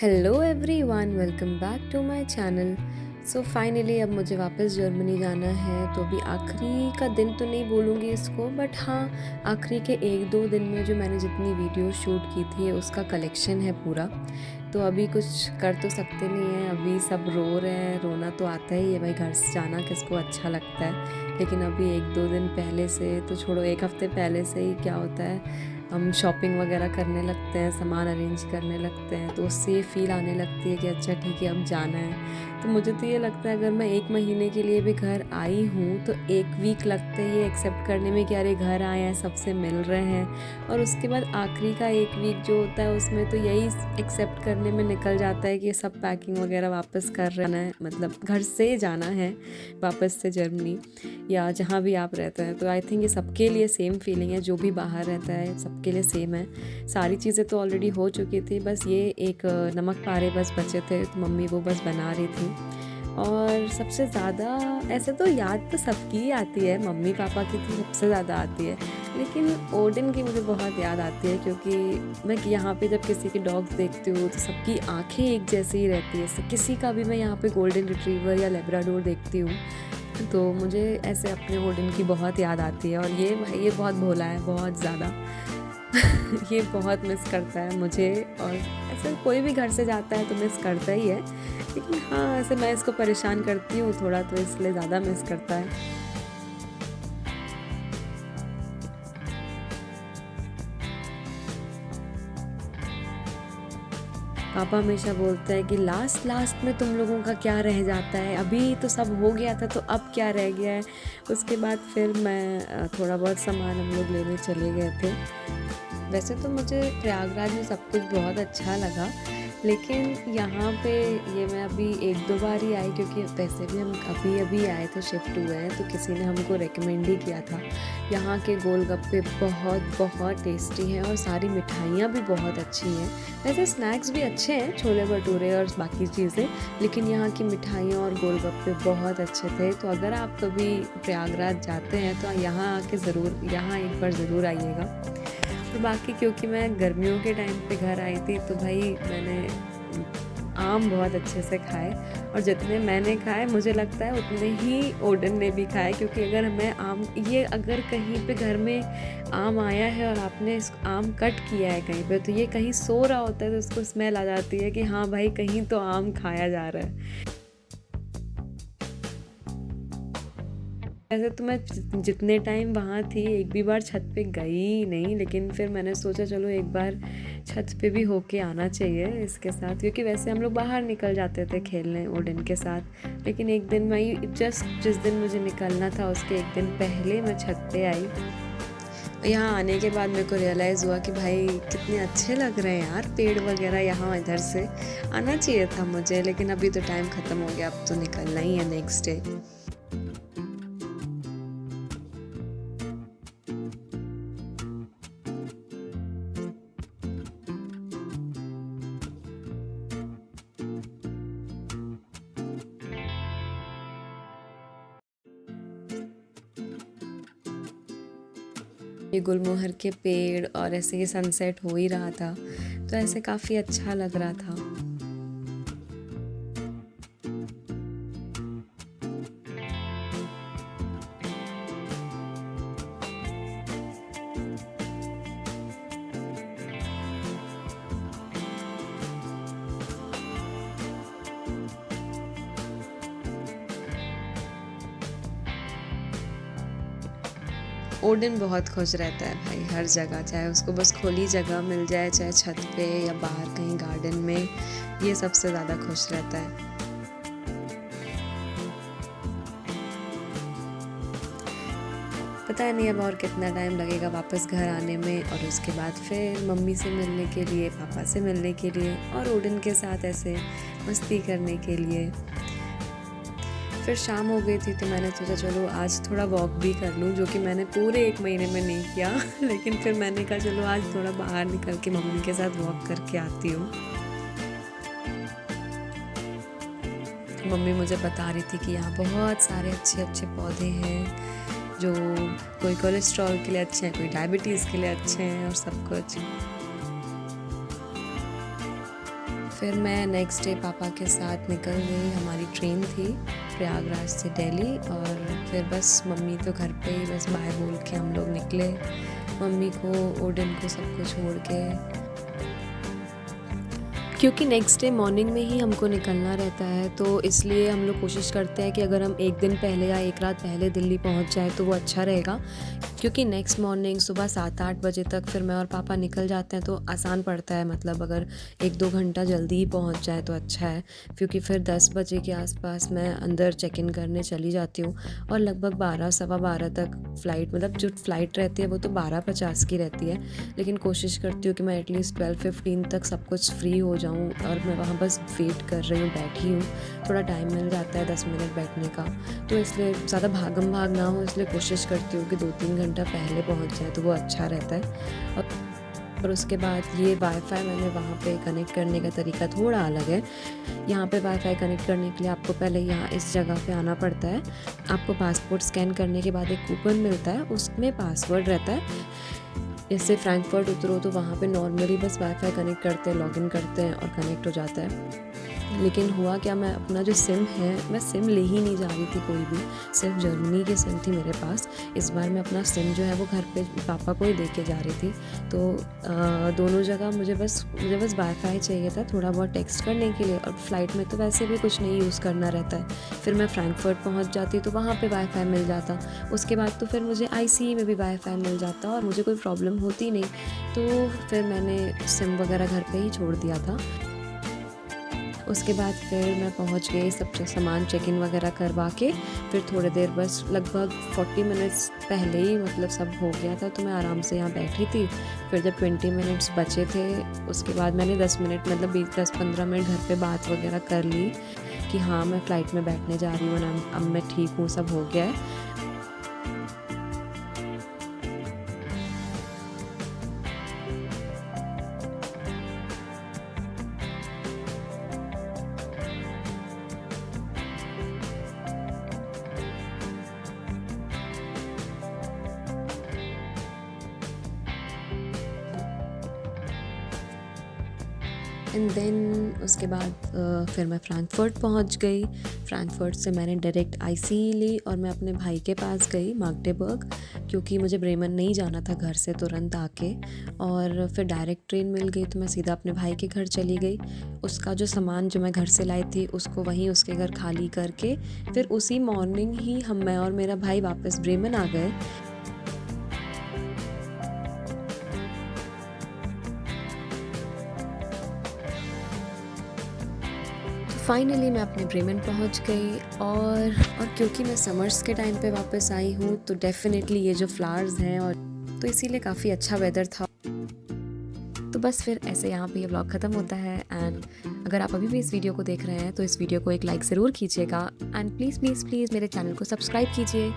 Hello everyone, welcome back to my channel. So finally अब मुझे वापस जर्मनी जाना है। तो अभी आखिरी का दिन तो नहीं बोलूँगी इसको, बट हाँ, आखिरी के 1-2 दिन में जो मैंने जितनी वीडियो शूट की थी उसका कलेक्शन है पूरा। तो अभी कुछ कर तो सकते नहीं हैं, अभी सब रो रहे हैं। रोना तो आता ही है भाई, घर से जाना किसको अच्छा लगता है। लेकिन अभी 1-2 दिन पहले से तो छोड़ो, 1 हफ़्ते पहले से ही क्या होता है, हम शॉपिंग वगैरह करने लगते हैं, सामान अरेंज करने लगते हैं, तो उससे ये फ़ील आने लगती है कि अच्छा ठीक है अब जाना है। तो मुझे तो ये लगता है अगर मैं 1 महीने के लिए भी घर आई हूँ तो 1 वीक लगता है ये एक्सेप्ट करने में कि अरे घर आए हैं, सबसे मिल रहे हैं। और उसके बाद आखिरी का 1 वीक जो होता है उसमें तो यही एक्सेप्ट करने में निकल जाता है कि सब पैकिंग वगैरह वापस कर रहना है, मतलब घर से जाना है वापस से जर्मनी या जहाँ भी आप रहते हैं। तो आई थिंक ये सबके लिए सेम फीलिंग है, जो भी बाहर रहता है सबके लिए सेम है। सारी चीज़ें तो ऑलरेडी हो चुकी थी, बस ये एक नमक पारे बस बचे थे, तो मम्मी वो बस बना रही थी। और सबसे ज़्यादा ऐसे तो याद तो सबकी ही आती है, मम्मी पापा की तो सबसे ज़्यादा आती है, लेकिन ओडिन की मुझे बहुत याद आती है। क्योंकि मैं यहाँ पे जब किसी के डॉग्स देखती हूँ तो सबकी आंखें एक जैसी ही रहती है। किसी का भी मैं यहाँ पे गोल्डन रिट्रीवर या लेब्राडोर देखती हूँ तो मुझे ऐसे अपने ओडिन की बहुत याद आती है। और ये भाई ये बहुत भोला है, बहुत ज़्यादा। ये बहुत मिस करता है मुझे। और ऐसे कोई भी घर से जाता है तो मिस करता ही है, लेकिन हाँ ऐसे मैं इसको परेशान करती हूँ थोड़ा, तो इसलिए ज़्यादा मिस करता है। पापा हमेशा बोलते हैं कि लास्ट लास्ट में तुम लोगों का क्या रह जाता है, अभी तो सब हो गया था तो अब क्या रह गया है। उसके बाद फिर मैं थोड़ा बहुत सामान हम लोग लेने चले गए थे। वैसे तो मुझे प्रयागराज में सब कुछ बहुत अच्छा लगा, लेकिन यहाँ पे ये मैं अभी 1-2 बार ही आई, क्योंकि वैसे भी हम अभी अभी आए थे, शिफ्ट हुए हैं, तो किसी ने हमको रेकमेंड ही किया था। यहाँ के गोलगप्पे बहुत बहुत टेस्टी हैं और सारी मिठाइयाँ भी बहुत अच्छी हैं। वैसे स्नैक्स भी अच्छे हैं, छोले भटूरे और बाकी चीज़ें, लेकिन यहाँ की मिठाइयाँ और गोलगप्पे बहुत अच्छे थे। तो अगर आप कभी प्रयागराज जाते हैं तो यहाँ आके ज़रूर, यहाँ एक बार ज़रूर आइएगा। और बाकी क्योंकि मैं गर्मियों के टाइम पे घर आई थी तो भाई मैंने आम बहुत अच्छे से खाए, और जितने मैंने खाए मुझे लगता है उतने ही ओडन ने भी खाए। क्योंकि अगर मैं आम, ये अगर कहीं पे घर में आम आया है और आपने इस आम कट किया है कहीं पे, तो ये कहीं सो रहा होता है तो उसको स्मेल आ जाती है कि हाँ भाई कहीं तो आम खाया जा रहा है। वैसे तो मैं जितने टाइम वहाँ थी एक भी बार छत पे गई ही नहीं, लेकिन फिर मैंने सोचा चलो एक बार छत पे भी होके आना चाहिए इसके साथ। क्योंकि वैसे हम लोग बाहर निकल जाते थे खेलने ओडिन के साथ, लेकिन एक दिन मैं जस्ट जिस दिन मुझे निकलना था उसके एक दिन पहले मैं छत पे आई। यहाँ आने के बाद मेरे को रियलाइज़ हुआ कि भाई कितने अच्छे लग रहे हैं यार पेड़ वगैरह यहाँ, इधर से आना चाहिए था मुझे, लेकिन अभी तो टाइम ख़त्म हो गया, अब तो निकलना ही है नेक्स्ट डे। ये गुलमोहर के पेड़ और ऐसे ये सनसेट हो ही रहा था, तो ऐसे काफ़ी अच्छा लग रहा था। ओडिन बहुत खुश रहता है भाई हर जगह, चाहे उसको बस खुली जगह मिल जाए, चाहे छत पे या बाहर कहीं गार्डन में, ये सबसे ज़्यादा खुश रहता है। पता नहीं अब और कितना टाइम लगेगा वापस घर आने में, और उसके बाद फिर मम्मी से मिलने के लिए, पापा से मिलने के लिए, और ओडिन के साथ ऐसे मस्ती करने के लिए। फिर शाम हो गई थी तो मैंने सोचा चलो आज थोड़ा वॉक भी कर लूँ, जो कि मैंने पूरे 1 महीने में नहीं किया। लेकिन फिर मैंने कहा चलो आज थोड़ा बाहर निकल के मम्मी के साथ वॉक करके आती हूँ। मम्मी मुझे बता रही थी कि यहाँ बहुत सारे अच्छे अच्छे पौधे हैं, जो कोई कोलेस्ट्रॉल के लिए अच्छे हैं, कोई डायबिटीज़ के लिए अच्छे हैं और सब कुछ। फिर मैं नेक्स्ट डे पापा के साथ निकल गई, हमारी ट्रेन थी प्रयागराज से दिल्ली, और फिर बस मम्मी तो घर पे ही बस बाय बोल के हम लोग निकले, मम्मी को ओडिन को सबको छोड़ के, क्योंकि नेक्स्ट डे मॉर्निंग में ही हमको निकलना रहता है, तो इसलिए हम लोग कोशिश करते हैं कि अगर हम एक दिन पहले या एक रात पहले दिल्ली पहुंच जाए तो वो अच्छा रहेगा, क्योंकि नेक्स्ट मॉर्निंग सुबह 7-8 बजे तक फिर मैं और पापा निकल जाते हैं तो आसान पड़ता है, मतलब अगर 1-2 घंटा जल्दी ही पहुंच जाए तो अच्छा है, क्योंकि फिर 10 बजे के आसपास मैं अंदर चेक इन करने चली जाती हूँ और लगभग 12-12:15 तक फ़्लाइट, मतलब जो फ़्लाइट रहती है वो तो 12:50 की रहती है, लेकिन कोशिश करती हूँ कि मैं एटलीस्ट 12:15 तक सब कुछ फ्री हो जाऊँ, और मैं वहाँ बस वेट कर रही हूँ, बैठी हूँ, थोड़ा टाइम मिल जाता है 10 मिनट बैठने का, तो इसलिए ज़्यादा भागम भाग ना हो, इसलिए कोशिश करती हूँ कि 2-3 घंटा पहले पहुँच जाए तो वो अच्छा रहता है। और उसके बाद ये वाईफ़ाई मैंने वहाँ पे कनेक्ट करने का तरीका थोड़ा अलग है। यहाँ पे वाईफ़ाई कनेक्ट करने के लिए आपको पहले यहाँ इस जगह पे आना पड़ता है, आपको पासपोर्ट स्कैन करने के बाद एक कूपन मिलता है, उसमें पासवर्ड रहता है। जैसे फ्रैंकफर्ट उतरो तो वहाँ पे नॉर्मली बस वाईफ़ाई कनेक्ट करते हैं, लॉगिन करते हैं और कनेक्ट हो जाता है। लेकिन हुआ क्या, मैं अपना जो सिम है, मैं सिम ले ही नहीं जा रही थी कोई भी, सिर्फ जर्मनी की सिम थी मेरे पास। इस बार मैं अपना सिम जो है वो घर पे पापा को ही दे के जा रही थी, तो दोनों जगह मुझे बस वाईफ़ाई चाहिए था थोड़ा बहुत टेक्स्ट करने के लिए, और फ़्लाइट में तो वैसे भी कुछ नहीं यूज़ करना रहता है। फिर मैं फ्रैंकफर्ट पहुँच जाती तो वहाँ पे वाईफ़ाई मिल जाता, उसके बाद तो फिर मुझे आईसीई में भी वाईफ़ाई मिल जाता और मुझे कोई प्रॉब्लम होती नहीं, तो फिर मैंने सिम वगैरह घर पे ही छोड़ दिया था। उसके बाद फिर मैं पहुंच गई, सब सामान चेक इन वगैरह करवा के, फिर थोड़ी देर बस लगभग 40 मिनट्स पहले ही मतलब सब हो गया था, तो मैं आराम से यहाँ बैठी थी। फिर जब 20 मिनट्स बचे थे उसके बाद मैंने 10 मिनट मतलब 10-15 मिनट घर पे बात वगैरह कर ली कि हाँ मैं फ़्लाइट में बैठने जा रही हूँ, अब मैं ठीक हूँ, सब हो गया है। एंड देन उसके बाद फिर मैं फ्रैंकफर्ट पहुंच गई। फ्रैंकफर्ट से मैंने डायरेक्ट आईसीई ली और मैं अपने भाई के पास गई माग्डेबर्ग, क्योंकि मुझे ब्रेमन नहीं जाना था घर से तुरंत आके, और फिर डायरेक्ट ट्रेन मिल गई तो मैं सीधा अपने भाई के घर चली गई। उसका जो सामान जो मैं घर से लाई थी उसको वहीं उसके घर खाली करके फिर उसी मॉर्निंग ही मैं और मेरा भाई वापस ब्रेमन आ गए। फाइनली मैं अपने ब्रेमन पहुंच गई, और क्योंकि मैं समर्स के टाइम पे वापस आई हूँ तो डेफिनेटली ये जो फ्लावर्स हैं, और तो इसीलिए काफ़ी अच्छा वेदर था। तो बस फिर ऐसे यहाँ पे ये व्लॉग ख़त्म होता है। एंड अगर आप अभी भी इस वीडियो को देख रहे हैं तो इस वीडियो को एक लाइक ज़रूर कीजिएगा, एंड प्लीज़ प्लीज़ प्लीज़ मेरे चैनल को सब्सक्राइब कीजिए।